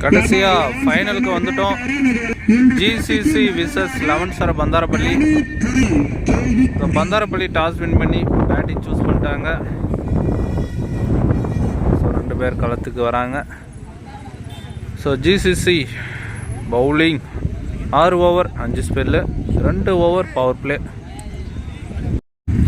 கடைசியாக ஃபைனலுக்கு வந்துட்டோம். ஜிசிசி விசஸ் 11 சார் பந்தாரப்பள்ளி. பந்தாரப்பள்ளி டாஸ் வின் பண்ணி பேட்டிங் சூஸ் பண்ணிட்டாங்க. ஸோ 2 பேர் களத்துக்கு வராங்க. So GCC bowling 6 over 5 spell, 2 over power play.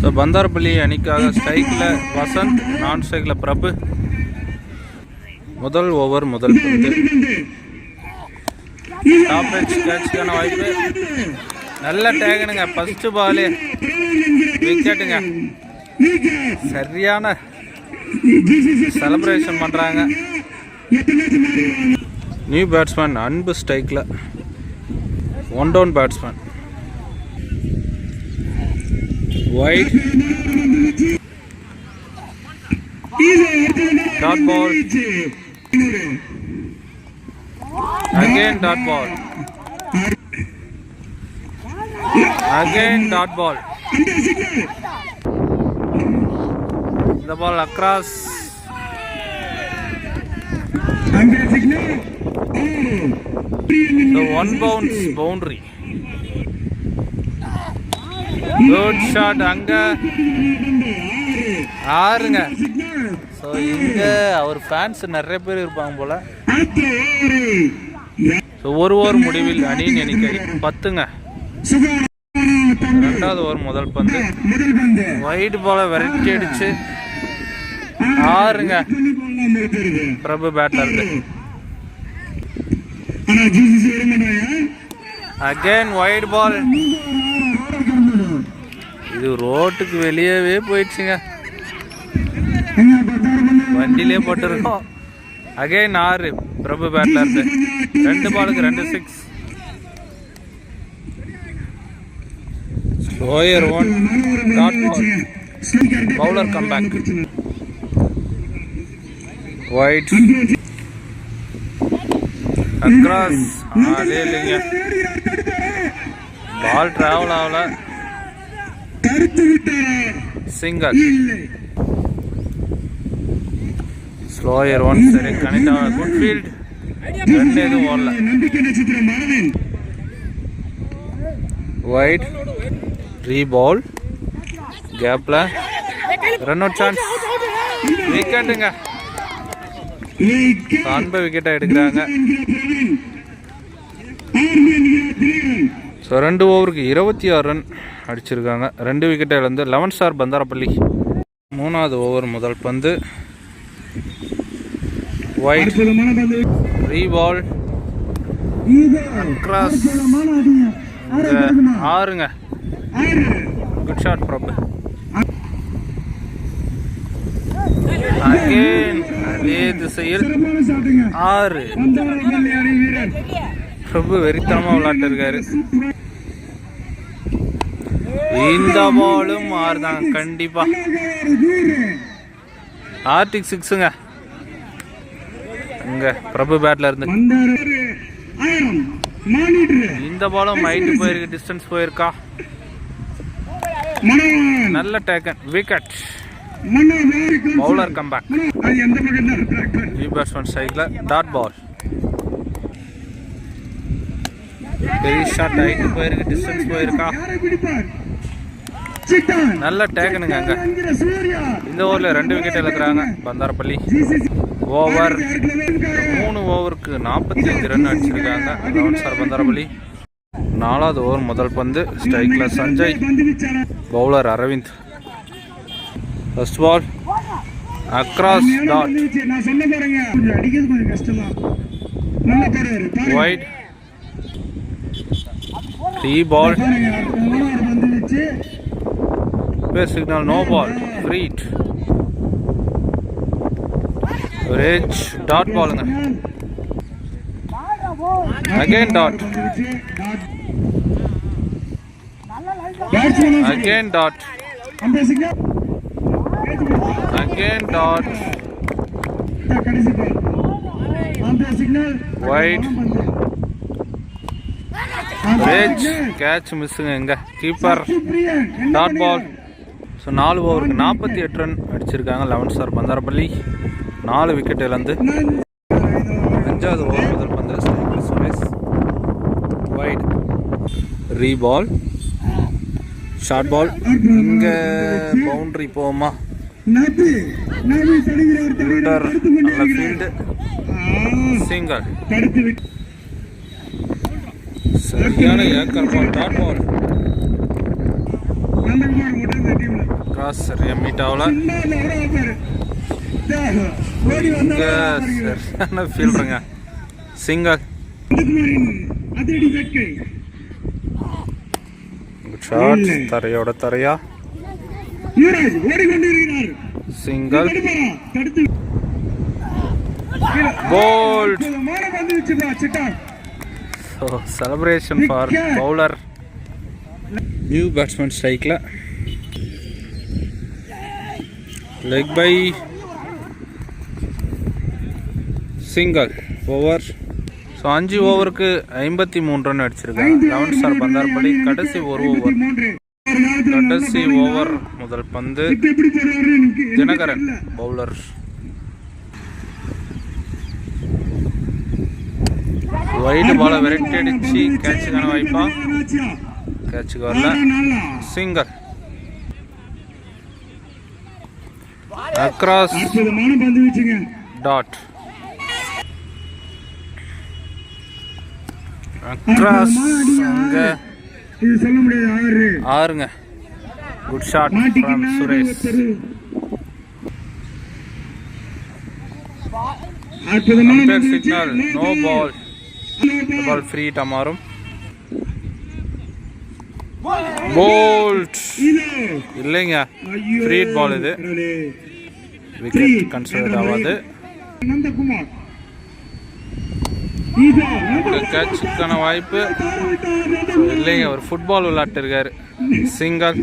So Bandharapalli அணிக்காக ஸ்ட்ரைக்கில் வசந்த், நான் ஸ்ட்ரைக்கில் பிரபு. முதல் ஓவர் முதல் பந்து. டாப் எட்ஜ் கேட்சுக்கான வாய்ப்பு. நல்ல டேகனுங்க. ஃபர்ஸ்ட் பாலே விக்கெட்டுங்க. சரியான செலிப்ரேஷன் பண்ணுறாங்க. நியூ பேட்ஸ்மேன் அன்பு ஸ்ட்ரைக்கில் 1 down batsman. Wide dot ball. Again dot ball. Again dot ball. The ball across. The 1 bounce boundary. Good shot அங்க. ஆறுங்க. ஸோ இங்கே அவர் ஃபேன்ஸ் நிறைய பேர் இருப்பாங்க போல. ஸோ ஒரு ஓவர் முடிவில் அணியின் எண்ணிக்கை 10ங்க. 2வது ஓவர் முதல் பந்து. வைட் பால விரட்டி அடிச்சு 6ங்க. பிரபு பேட்ல இருந்து. Again wide ball. இது ரோட்டுக்கு வெளியவே போயிடுச்சுங்க. வண்டியிலே போட்டுருக்கோம். அகைன் 6 பிரபு பேட்ல இருந்து. 2 பாலுக்கு 2 6. Slower 1 dot ball. Bowler comeback. Wide across. ஆளே இல்லைங்க. பால் டிராவல் ஆகல. சிங்கர். ஸ்லோயர் 1 சரி கனெக்ட் ஆக. Good field. ரன் எதுவும் ஓடல. Wide re-ball. கேப்ல ரன் அவுட் சான்ஸ். விக்கெட்டுங்க. அன்பு விக்கெட்டை எடுக்கிறாங்க. ஸோ 2 ஓவருக்கு 26 ரன் அடிச்சிருக்காங்க. 2 விக்கெட்டை இழந்து 11 ஸ்டார் பந்தாரப்பள்ளி. 3வது ஓவர் முதல் பந்து. White ரீபால் cross. 6ங்க. குட் ஷாட் பிரபு. அகைன் அதே திசையில் 6. பிரபு வெறித்தனமா விளையாட்டு இருக்காரு. இந்த பாலும் 6 தான் கண்டிப்பா. ஆர்டிக் 6ங்க. இங்க பிரபு பேட்ல இருந்து. இந்த பாலும் மைட் போயிருக்கு. டிஸ்டன்ஸ் போயிருக்கா. நல்ல taken. Wicket. Bowler comeback. New batsman ஸ்ட்ரைக்ல டாட் பால். பெரிய ஷாட். ஹைட் போயிருக்கு. டிஸ்டன்ஸ் போயிருக்கா. நல்ல டேக்கனுங்க. அங்க இந்த ஓவர்ல 2 விக்கெட் இழக்கிறாங்க பந்தாரப்பள்ளி. ஓவர் 3 ஓவருக்கு 45 ரன் அடிச்சிருக்காங்க 11 சார் பந்தாரப்பள்ளி. 4வது ஓவர் முதல் பந்து. ஸ்ட்ரைக்ல Sanjay. Bowler Aravind. First ball across dot. Wide reball. Signal no ball. Free hit. Rich dot ballங்க. Again dot. Again dot. Again dot. Wide. Rich catch missing enga. Keeper dot ball. So 4 ஓவருக்கு 48 run அடிச்சிருக்காங்க 11 star Pandarappalli. 4 wicket இழந்து அஞ்சாவது over முதல் பந்து ஸ்ட்ரைக்கில் Suresh. Wide reball, short ball. இங்கே boundary போமா? நல்ல ஃபீல்டு, சிங்கிள். சரியான yorker ball, dot ball. Cross சரியா மீட் ஆகல. சரியான ஃபீல்டுங்க, சிங்கிள். ஷாட் தரையோட தரையா, single. Bowled. Celebration for bowler. New batsman ஸ்ட்ரைக்கில். Leg bye, single. Over. So 5 ஓவருக்கு 53 ரன் அடிச்சிருக்காங்க. 11 ஸ்டார் பந்தார்பள்ளி. கடைசி ஒரு ஓவர், கடைசி ஓவர் முதல் பந்து தினகரன் பவுலர். வைடு பால விரட்டி அடிச்சு கேட்சுக்கான வாய்ப்பா? கேட்சுக்கு வரல, சிங்கிள். Across, dot. அக்ராஸ் அங்க ஆறுங்க. Good shot from Suresh. Umpire signal, no ball. Ball free ஹிட்டா மாறும். போல்ட் இல்லைங்க, ஃப்ரீ ஹிட் பால். இது விக்கெட் கன்சிடர் ஆகாது. கேட்சுக்கான வாய்ப்பு இல்லைங்க, ஒரு ஃபுட்பால் விளையாட்டு இருக்காரு. சிங்கிள்.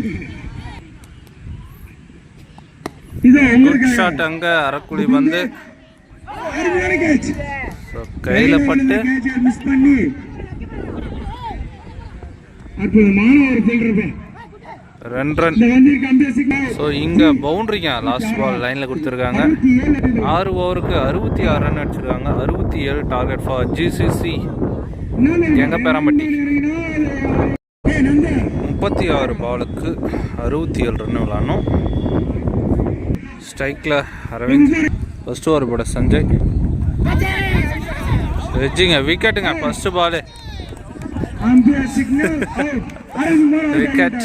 குட் ஷாட் அங்க அரக்குழி வந்து கையில பட்டு ரெண்டு ரன். ஸோ இங்க பவுண்டரிங்க, லாஸ்ட் பால் லைன்ல கொடுத்துருக்காங்க. 6 ஓவருக்கு 66 ரன் அடிச்சிருக்காங்க. 67 டார்கெட் ஃபார் ஜிசிசி எங்க பெரம்பட்டி. 36 பாலுக்கு 67 ரன் விளாடணும். ஸ்ட்ரைக்ல அரவிந்த். ஃபர்ஸ்ட் ஓவர் போட சஞ்சய். வெஜ்ஜிங்க, விக்கெட்டுங்க. First ball wicket.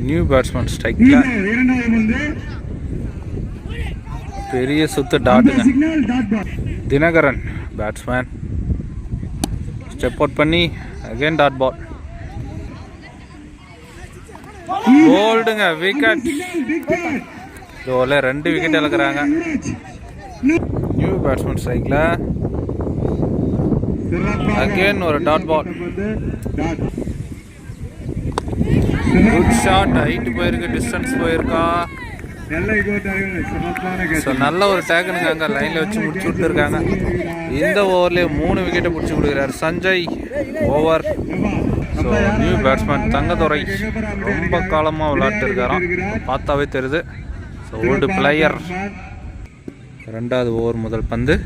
New batsman ஸ்ட்ரைக்ல. பெரிய சுத்து, டாட்டுங்க. தினகரன் பேட்ஸ்மேன் ஸ்டெப் அவுட் பண்ணி அகைன் டாட் பால். போல்டுங்க, விக்கெட். இதுல 2 விக்கெட் இழக்கிறாங்க. நியூ பேட்ஸ்மேன் ஸ்ட்ரைக்ல அகைன் ஒரு dot ball. Good shot, height போயிருக்கு, டிஸ்டன்ஸ் போயிருக்கா. ஸோ நல்ல ஒரு டேக்குனுங்க, அங்கே லைனில் வச்சு முடிச்சு விட்டுருக்காங்க. இந்த ஓவர்லேயே 3 விக்கெட்டை பிடிச்சி கொடுக்குறாரு Sanjay. Over. So new batsman Thangadurai ரொம்ப காலமாக விளையாட்டு இருக்காராம், பார்த்தாவே தெரியுது. So old player. 2வது ஓவர் முதல் பந்து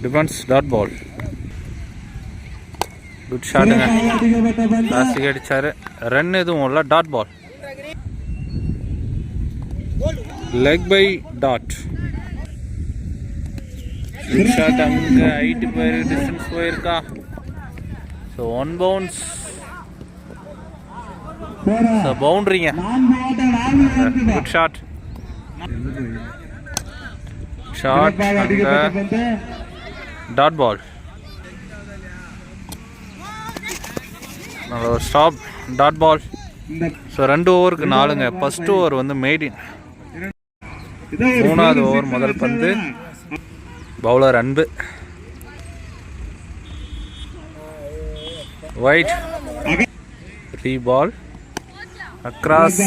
டிஃபென்ஸ், டாட் பால். குட் ஷாட்டுங்க, லாஸ்டிக் அடிச்சாரு. ரன் எதுவும் இல்லை, dot ball. Leg bye, dot. Good shot அங்கே ஹைட் போயிருக்கு, டிஸ்டன்ஸ் போயிருக்கா. So 1 bounce. ஸோ பவுண்டரிங்க. Good shot. ஷாட் அங்கே டாட் பால். நல்ல ஒரு ஸ்டாப், டாட் பால். ஸோ 2 ஓவருக்கு 4ங்க. ஃபர்ஸ்ட் ஓவர் வந்து மெய்டின். 3வது ஓவர் முதல் பந்து பவுலர் அன்பு. வைட் ரீ பால், அக்ராஸ்,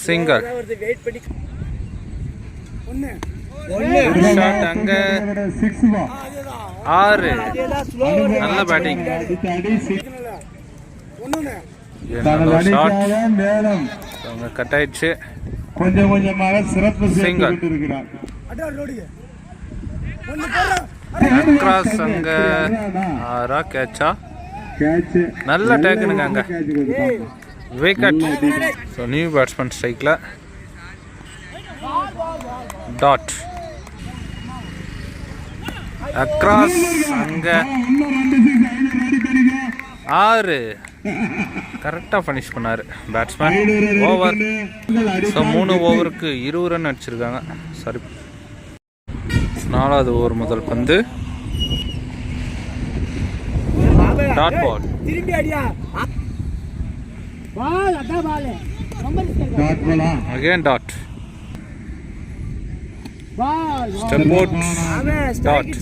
சிங்கிள். ஷாட் அங்க 6. நல்ல பேட்டிங். ஷாட் கட் ஆயிடுச்சு. கொஞ்சம் கொஞ்சமாக சிறப்பு சேர்த்து கொண்டிருக்கிறார். அக்ராஸ் அங்க ஆறா கேட்சா நல்ல டேக்குனுங்க அங்க விக்கெட். ஸோ நியூ பேட்ஸ்மேன் ஸ்ட்ரைக்ல டாட். அக்ராஸ் அங்க 6 கரெக்டாக ஃபினிஷ் பண்ணார் பேட்ஸ்மேன். ஓவர். ஸோ 3 ஓவருக்கு 20 ரன் அடிச்சிருக்காங்க. சரி, 4வது ஓவர் முதல் பந்து dot ball. Again dot. Step out dot.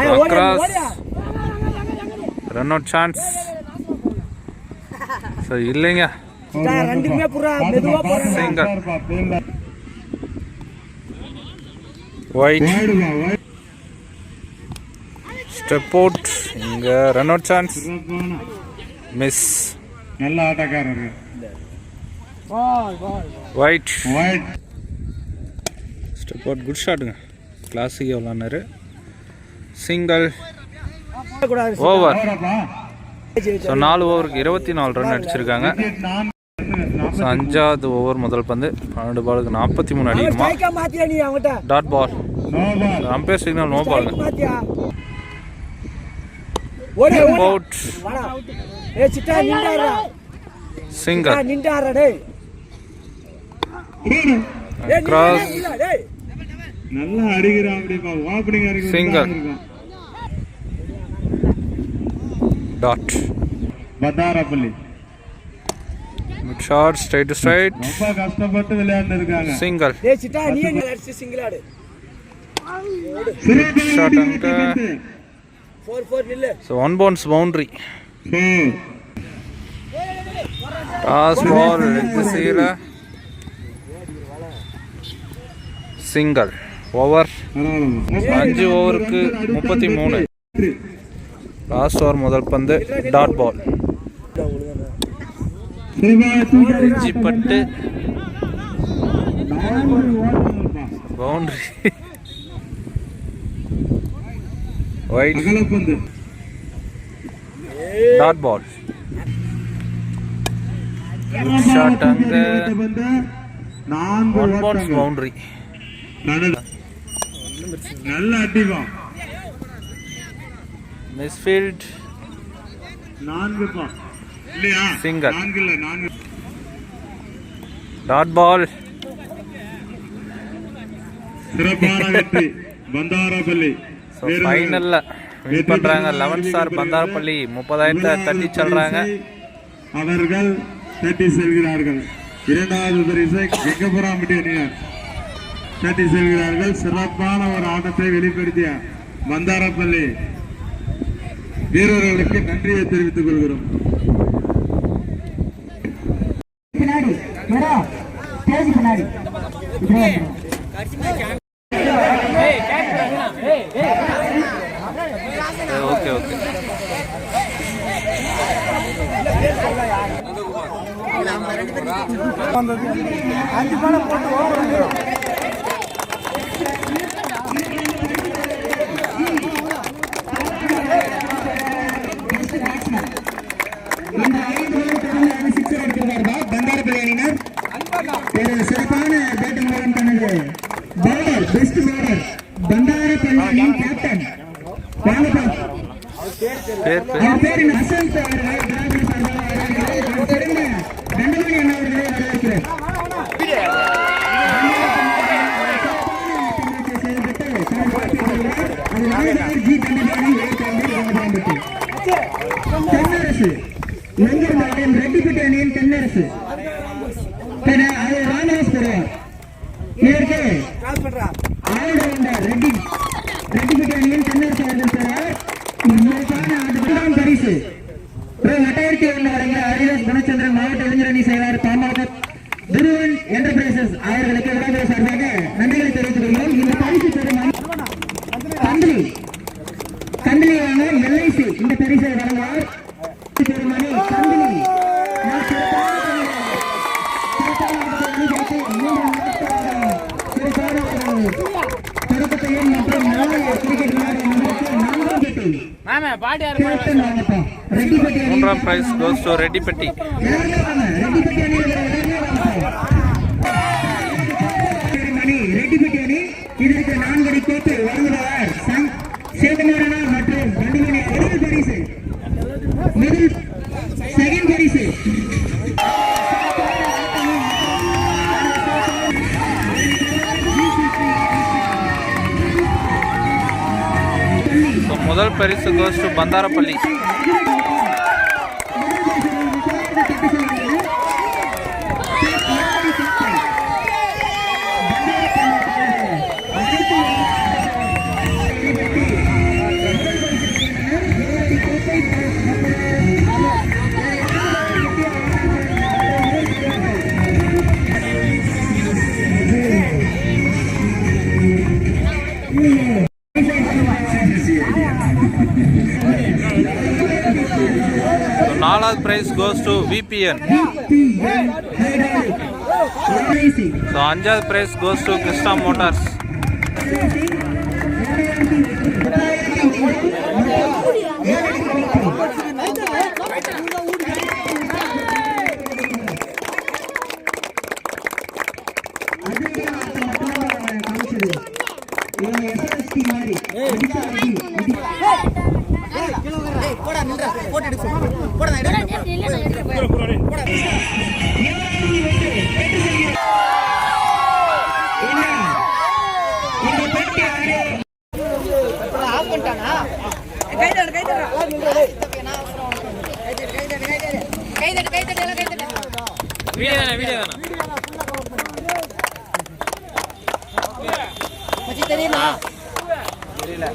Across run out chance. So இல்லைங்க, சிங்கர். Wide step out. இங்க ரன் அவுட் சான்ஸ் மிஸ். நல்ல ஆட்டக்காரர் ஒயிட். Step out. குட் ஷாட்டுங்க, கிளாஸிக்காக விளாட்னாரு. சிங்கிள். ஓவர். ஸோ 4 ஓவருக்கு 24 ரன் அடிச்சிருக்காங்க. ஸோ 5வது ஓவர் முதல் பந்து 12 பாலுக்கு 43 அடிக்குமா. Dot ball. Umpire signal no ball. Out. Single. Cross. நல்லா அடிக்கிறான். Single. Dot. Bandarapalli. Good shot. Straight to straight. ரொம்ப கஷ்டப்பட்டு விளையாண்டு இருக்காங்க. சிங்கிள். ஷாட் அங்க. So 1 bounce boundary. டாஸ் பால் திசையில் சிங்கிள். ஓவர். 5 ஓவருக்கு 33. லாஸ்ட் ஓவர் முதல் பந்து டாட் பால். பட்டு boundary. Wide. Dot ball. Shot அங்க. 1 bounce பவுண்டரி. நல்ல அடிவா. மிஸ்ஃபீல்ட். 4 பா இல்லையா. சிங்கிள். 4 இல்ல 4. Dot ball. சிறப்பான வெற்றி பந்தாரப்பள்ளி. ஸோ ஃபைனல்ல வின் பண்றாங்க 11 ஸ்டார் பந்தாரப்பள்ளி. 30,000 தட்டி செல்றாங்க. அவர்கள் தட்டி செல்கிறார்கள். 2வது பரிசை கெங்கபுராம்பட்டி அணியினர் தட்டி செல்கிறார்கள். சிறப்பான ஒரு ஆட்டத்தை வெளிப்படுத்திய பந்தாரப்பள்ளி வீரர்களுக்கு நன்றியை தெரிவித்துக் கொள்கிறோம். Okay okay. சிறப்பான பேட்டிங் மூலம் பண்ணது bowler, best bowler Bandarapalli captain Asanth Thandamani அண்ணா அவர்களை வரவேற்கிறேன். தென்னரசு எங்கிருந்தாலும் ரெட்டிப்பட்டி அணியின் தென்னரசு ராமதாஸ் பெறுவார். இதற்கு ஆல்ரவுண்டர் ரெட்டிப்பட்டி அணியின் தென்னரசு அவர்கள் பெறுவார். இதற்கான பரிசு வட்டாயிரத்தி வருகிற ஹரிதாஸ் குணச்சந்திரன் மாவட்ட இளைஞர் அணி செயலாளர் பாமக துருவன் என்டர்பிரைசஸ் அவர்களுக்கு விழாவை சார்பாக நன்றிகளை தெரிவித்துக் கொள்கிறோம். இந்த பரிசு பெறும் கண்டிலியான LIC இந்த பரிசை வழங்குவார். கண்டிலி அணிகளுக்கு 3 நாட்களாக சிறப்பான ஒரு தொடக்கத்தையும் மற்றும் நாளைய கிரிக்கெட் விளையாட்டு நான்காம் கட்டு கேப்டன் வாங்கப்பா ரெட்டிப்பட்டி அணி மூன்றாம் price goes to Reddipatti. Reddipatti அணி ரெட்டிப்பட்டி அணி இதற்கு 4 அடி கோப்பை வழங்குபவர் சேதமாறனா மற்றும் வண்டிமணி முதல் பரிசு முதல் செகண்ட் பரிசு So, முதல் பரிசு கோஸ் டு பந்தாரப்பள்ளி. So, நாலாவது price goes to VPN. So, அஞ்சாவது price goes to Krishna Motors. தெரியல